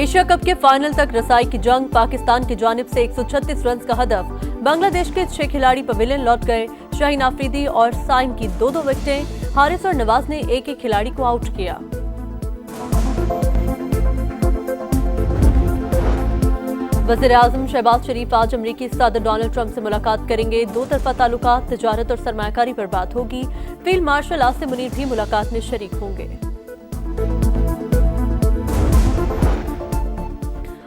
Asia cup के final तक रसाई की जंग, पाकिस्तान की जानिब से 136 रन का हदफ। बांग्लादेश के 6 खिलाड़ी पवेलियन लौट गए। शाहीन आफरीदी और साइम की 2-2 विकेटें। हारिस और नवाज ने एक एक खिलाड़ी को आउट किया। वज़ीर-ए-आज़म शहबाज शरीफ आज अमरीकी सदर डोनाल्ड ट्रंप से मुलाकात करेंगे। दो तरफा ताल्लुकात, तिजारत और सरमायाकारी पर बात होगी। फील्ड मार्शल आसिम मुनीर भी मुलाकात में शरीक होंगे।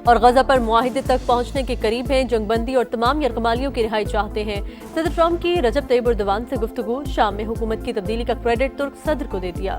और गजा पर मुआहिदे तक पहुंचने के करीब हैं। जंगबंदी और तमाम यरगमालियों की रिहाई चाहते हैं। सदर ट्रंप की रजब तैयब एर्दोगान से गुफ्तगू। शाम में हुकूमत की तब्दीली का क्रेडिट तुर्क सदर को दे दिया।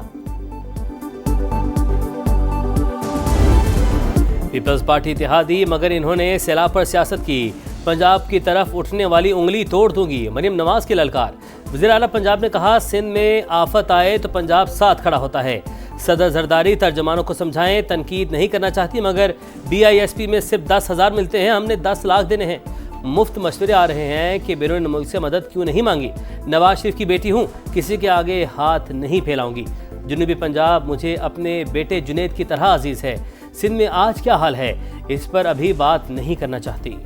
पीपल्स पार्टी इत्तेहादी, मगर इन्होंने सैलाब पर सियासत की। पंजाब की तरफ उठने वाली उंगली तोड़ दूंगी, मरियम नवाज की ललकार। वज़ीर आला पंजाब ने कहा, सिंध में आफत आए तो पंजाब साथ खड़ा होता है। सदर जरदारी तर्जमानों को समझाएं, तनकीद नहीं करना चाहती, मगर BISP में सिर्फ 10,000 मिलते हैं, हमने 10 लाख देने हैं। मुफ्त मशवरे आ रहे हैं कि बैरून मुल्क से मदद क्यों नहीं मांगी। नवाज शरीफ की बेटी हूँ, किसी के आगे हाथ नहीं फैलाऊंगी। जनूबी पंजाब मुझे अपने बेटे जुनैद की तरह अजीज है। सिंध में आज क्या हाल है, इस पर अभी बात नहीं करना चाहती।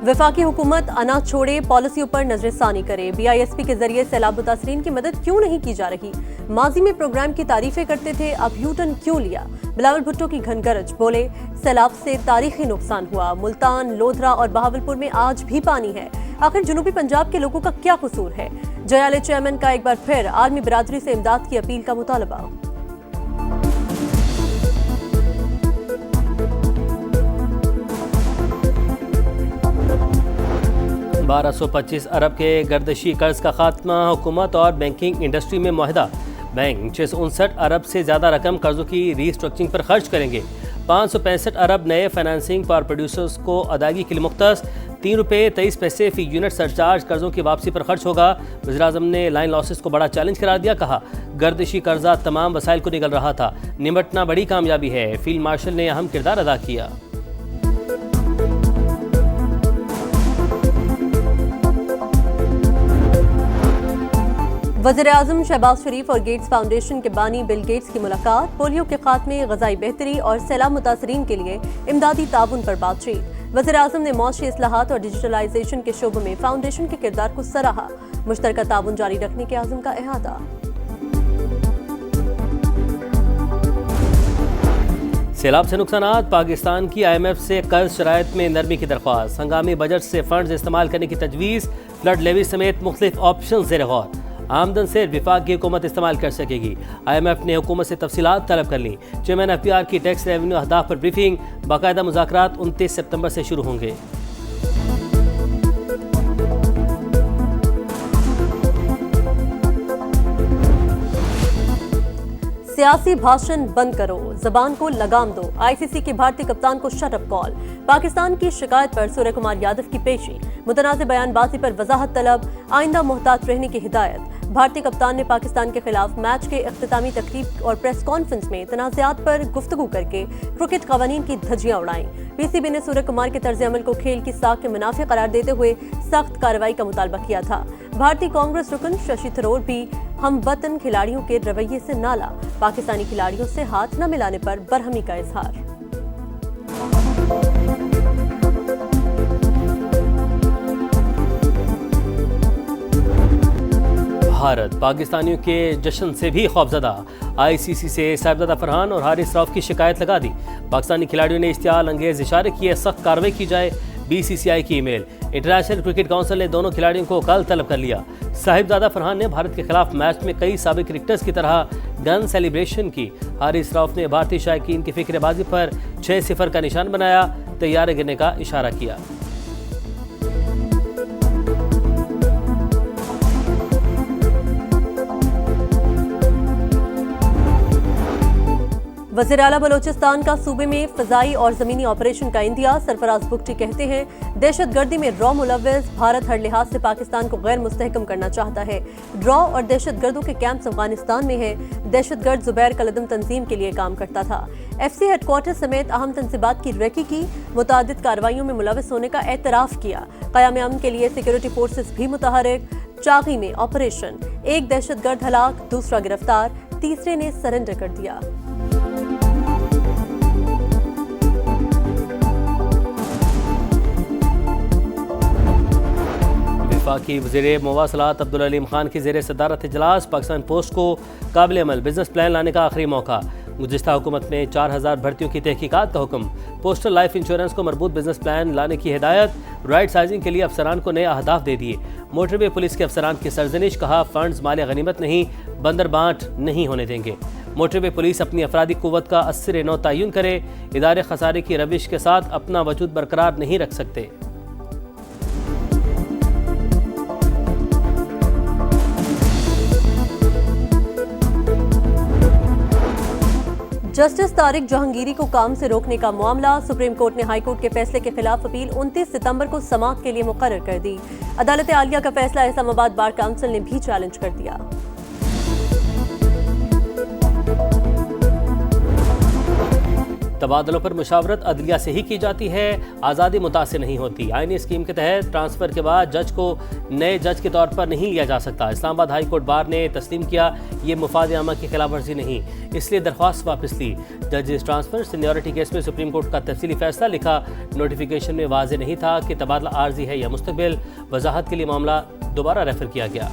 वफाकी हुकूमत अना छोड़े पॉलिसियों पर नजरसानी करे। BISP के जरिए सैलाब मुतासरीन की मदद क्यों नहीं की जा रही। माजी में प्रोग्राम की तारीफें करते थे, अब यूटर्न क्यों लिया। बिलावल भुट्टो की घनगरज, बोले सैलाब से तारीखी नुकसान हुआ। मुल्तान, लोधरा और बहावलपुर में आज भी पानी है। आखिर जनूबी पंजाब के लोगों का क्या कसूर है। जयाले चेयरमैन का एक बार फिर आर्मी बिरादरी से इमदाद की अपील का मुतालबा। 1225 अरब के गर्दशी कर्ज का खात्मा, हुकूमत और बैंकिंग इंडस्ट्री में मुआहदा। बैंक 659 अरब से ज़्यादा रकम कर्जों की रीस्ट्रक्चरिंग पर खर्च करेंगे। 565 अरब नए फाइनेंसिंग पावर प्रोड्यूसर्स को अदायगी के लिए मुख्तस। ₹3.23 फी यूनिट सरचार्ज कर्जों की वापसी पर खर्च होगा। वज़ीर-ए-आज़म ने लाइन लॉसेस को बड़ा चैलेंज करार दिया। कहा, गर्दिशी कर्जा तमाम वसाइल को निगल रहा था, निपटना बड़ी कामयाबी है। फील्ड मार्शल ने अहम किरदार अदा किया। वज़ीर-ए-आज़म शहबाज शरीफ और गेट्स फाउंडेशन के बानी बिल गेट्स की मुलाकात। पोलियो के खात्मे, ग़ज़ाई बेहतरी और सैलाब मुतासरीन के लिए इमदादी ताउन पर बातचीत। वज़ीर-ए-आज़म ने मौशी इस्लाहात और डिजिटलाइजेशन के शोबों में फाउंडेशन के किरदार को सराहा। मुश्तरका ताउन जारी रखने के आज़म का इहादा। सैलाब से नुकसानात, पाकिस्तान की IMF से कर्ज शराइत में नरमी की दरख्वास्त। हंगामी बजट से फंड्स इस्तेमाल करने की तजवीज़। फ्लड लेवी समेत मुख्तलिफ ऑप्शन ज़ेर गौर। आमदन से विफाक की हुकूमत इस्तेमाल कर सकेगी। IMF ने हुकूमत से तफसीलात तलब कर ली। चेयरमैन FPR की टैक्स रेवेन्यू अहदाफ पर ब्रीफिंग। बाकायदा मुज़ाकरात 29 सितंबर से शुरू होंगे। सियासी भाषण बंद करो, जबान को लगाम दो। ICC के भारतीय कप्तान को शटअप कॉल। पाकिस्तान की शिकायत पर सूर्य कुमार यादव की पेशी। मुतनाज़ बयानबाजी पर वजाहत तलब। आइंदा मोहतात रहने की हिदायत। भारतीय कप्तान ने पाकिस्तान के खिलाफ मैच के इख्तितामी तकरीब और प्रेस कॉन्फ्रेंस में तनाज़ात पर गुफ्तगू करके क्रिकेट कवानीन की धज्जियां उड़ाई। PCB ने सूर्य कुमार के तर्ज अमल को खेल की साख के मुनाफे करार देते हुए सख्त कार्रवाई का मुतालबा किया था। भारतीय कांग्रेस रुकन शशि थरूर भी हम वतन खिलाड़ियों के रवैये से नाला। पाकिस्तानी खिलाड़ियों से हाथ न मिलाने पर बरहमी का इजहार। भारत पाकिस्तानियों के जश्न से भी खौफजदा। ICC से साहिबजादा फरहान और हारिस रऊफ की शिकायत लगा दी। पाकिस्तानी खिलाड़ियों ने इश्तियाल अंगेज इशारे किए, सख्त कार्रवाई की जाए। BCCI की ईमेल। इंटरनेशनल क्रिकेट काउंसिल ने दोनों खिलाड़ियों को कल तलब कर लिया। साहिबजादा फरहान ने भारत के खिलाफ मैच में कई साबिक क्रिकेटर्स की तरह गन सेलिब्रेशन की। हारिस रऊफ ने भारतीय शायकीन की फिक्रबाजी पर 6-0 का निशान बनाया, तैयारे गिरने का इशारा किया। वज़ीर आला बलोचिस्तान का सूबे में फ़ज़ाई और ज़मीनी ऑपरेशन का इंदिया। सरफराज बुगटी कहते हैं, दहशतगर्दी में रॉ मुलव्वस। भारत हर लिहाज से पाकिस्तान को गैर मुस्तहकम करना चाहता है। रॉ और दहशतगर्दों के कैंप्स अफगानिस्तान में है। दहशतगर्द जुबैर कलदम तंजीम के लिए काम करता था। FC हेडक्वार्टर समेत अहम तंसीबात की रेकी की। मुतादिद कार्रवाइयों में मुलव्वस होने का एतराफ़ किया। क़याम अमन के लिए सिक्योरिटी फोर्सेस भी मुतहरिक। चागी में ऑपरेशन, एक दहशतगर्द हलाक, दूसरा गिरफ्तार, तीसरे ने सरेंडर कर दिया। वफाकी वज़ीर मवासलात अब्दुल अलीम खान की ज़ेर सदारत इजलास पाकिस्तान पोस्ट को काबिल अमल बिजनेस प्लान लाने का आखिरी मौका। गुज़िश्ता हुकूमत में 4000 भर्तियों की तहकीकात का हुक्म। पोस्टल लाइफ इंश्योरेंस को मरबूत बिजनेस प्लान लाने की हिदायत। राइट साइजिंग के लिए अफसरान को नए अहदाफ दे दिए। मोटरवे पुलिस के अफसरान की सरजनिश, कहा फंड्स माल गनीमत नहीं, बंदर बांट नहीं होने देंगे। मोटरवे पुलिस अपनी अफरादी कुव्वत का अस्सर नौ तयन करे। इदारे खसारे की रविश के साथ अपना वजूद बरकरार नहीं रख सकते। जस्टिस तारिक जहांगीरी को काम से रोकने का मामला। सुप्रीम कोर्ट ने हाई कोर्ट के फैसले के खिलाफ अपील 29 सितंबर को समाअत के लिए मुकर्रर कर दी। अदालत आलिया का फैसला इस्लामाबाद बार काउंसिल ने भी चैलेंज कर दिया। तबादलों पर मुशावरत अदलिया से ही की जाती है, आज़ादी मुतासिर नहीं होती। आईनी स्कीम के तहत ट्रांसफ़र के बाद जज को नए जज के तौर पर नहीं लिया जा सकता। इस्लामाबाद हाई कोर्ट बार ने तस्लीम किया ये मुफाद आमा की खिलाफ वर्जी नहीं, इसलिए दरख्वास्त वापस ली। जजेस ट्रांसफ़र सीनियरिटी केस में सुप्रीम कोर्ट का तफसीली फैसला लिखा। नोटिफिकेशन में वाज़े नहीं था कि तबादला आर्जी है या मुस्तकबिल। वजाहत के लिए मामला दोबारा रेफर किया गया।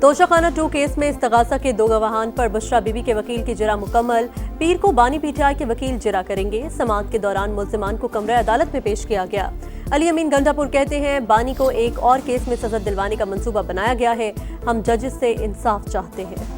तोशाखाना 2 केस में इस्तगासा के 2 गवाहान पर बुशरा बीबी के वकील की जिरा मुकम्मल। पीर को बानी पीटीआई के वकील जिरा करेंगे। समाअत के दौरान मुल्जिमान को कमरा अदालत में पेश किया गया। अली अमीन गंडापुर कहते हैं बानी को एक और केस में सजा दिलवाने का मंसूबा बनाया गया है। हम जजेस से इंसाफ चाहते हैं।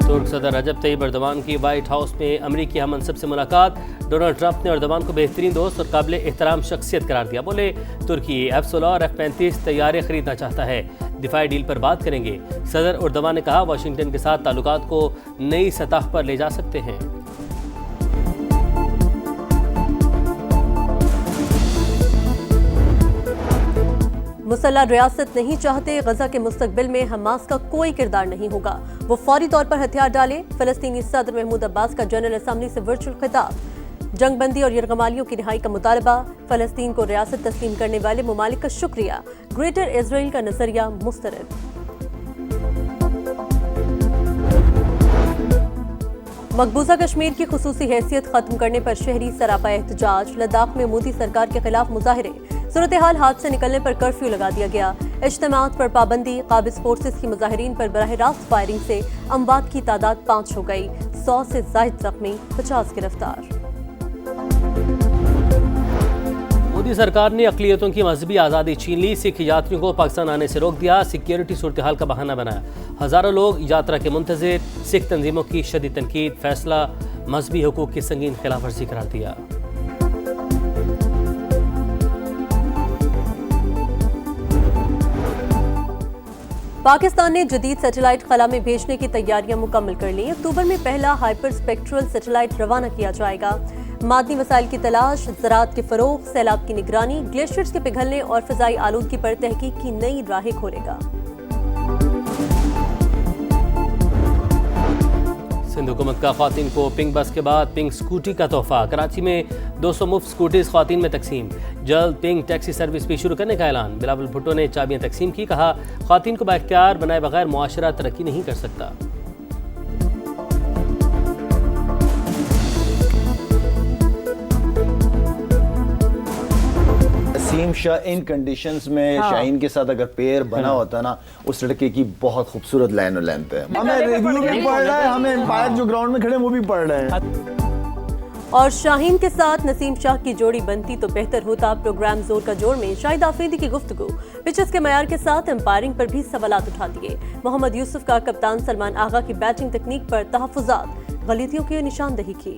तुर्क सदर रजब तैयब एर्दोगान की व्हाइट हाउस में अमरीकी हम मनसब से मुलाकात। डोनाल्ड ट्रंप ने एर्दोगान को बेहतरीन दोस्त और काबिल एहतराम शख्सियत करार दिया। बोले तुर्की F-16 और F-35 तैयारे खरीदना चाहता है, दिफाई डील पर बात करेंगे। सदर एर्दोगान ने कहा वाशिंगटन के साथ ताल्लुकात को नई सतह पर ले जा सकते हैं। मुसल्ला रियासत नहीं चाहते, गजा के मुस्तकबिल में हमास का कोई किरदार नहीं होगा। वो फौरी तौर पर हथियार डाले। फलस्तीनी सदर महमूद अब्बास का जनरल असम्बली से वर्चुअल खिताब। जंगबंदी और यरगमालियों की रिहाई का मुतालबा। फलस्तीन को रियासत तस्लीम करने वाले ममालिक का शुक्रिया। ग्रेटर इजराइल का नजरिया मुस्तरद। मकबूजा कश्मीर की खुसूसी हैसियत खत्म करने पर शहरी सरापा एहतजाज। लद्दाख में मोदी सरकार के खिलाफ मुजाहरे। सूरत हाल हाथ से निकलने पर कर्फ्यू लगा दिया गया। इज्तिमात पर पाबंदी। काबिज फोर्सेस की मुजाहिरीन पर बराह रास्त फायरिंग से अमवात की तादाद 5 हो गई। 100 से जायद जख्मी, 50 गिरफ्तार। मोदी सरकार ने अक़लियतों की मजहबी आज़ादी छीन ली। सिख यात्रियों को पाकिस्तान आने से रोक दिया। सिक्योरिटी सूरत हाल का बहाना बनाया। हज़ारों लोग यात्रा के मुंतज़िर। सिख तंजीमों की शदीद तनकीद। फैसला मजहबी हुकूक की संगीन खिलाफ वर्जी करार दिया। पाकिस्तान ने जदीद सैटेलाइट खला में भेजने की तैयारियां मुकम्मल कर ली। अक्टूबर में पहला हाइपर स्पेक्ट्रल सैटेलाइट रवाना किया जाएगा। मादनी वसाइल की तलाश, ज़राअत के फ़रोग़, सैलाब की निगरानी, ग्लेशियर्स के पिघलने और फ़िज़ाई आलूदगी पर तहकीक की नई राहें खोलेगा। सिंध हुकूमत का ख़वातीन को पिंक बस के बाद पिंक स्कूटी का तोहफा। कराची में 200 मुफ्त स्कूटीज ख़वातीन में तकसीम। जल्द पिंक टैक्सी सर्विस भी शुरू करने का ऐलान। बिलावल भुट्टो ने चाबियां तकसीम की। कहा ख़वातीन को बाइख्तियार बनाए बगैर मुआशरा तरक्की नहीं कर सकता। नसीम शाह इन कंडीशंस में शाहीन के साथ अगर पेयर बना होता ना, उस लड़के की बहुत खूबसूरत लाइन और लेंथ है। हमें रिव्यू भी पढ़ रहा है, हमें एम्पायर जो ग्राउंड में खड़े हैं वो भी पढ़ रहे हैं। और शाहीन के साथ नसीम शाह की जोड़ी बनती तो बेहतर होता। प्रोग्राम जोर का जोर में शाहिद आफरीदी की गुफ्तगू। पिचेस के मयार के साथ एम्पायरिंग पर भी सवालात उठा दिए। मोहम्मद यूसुफ का कप्तान सलमान आगा की बैटिंग तकनीक पर तहफ़्फ़ुज़ात। गलतियों की निशानदही की।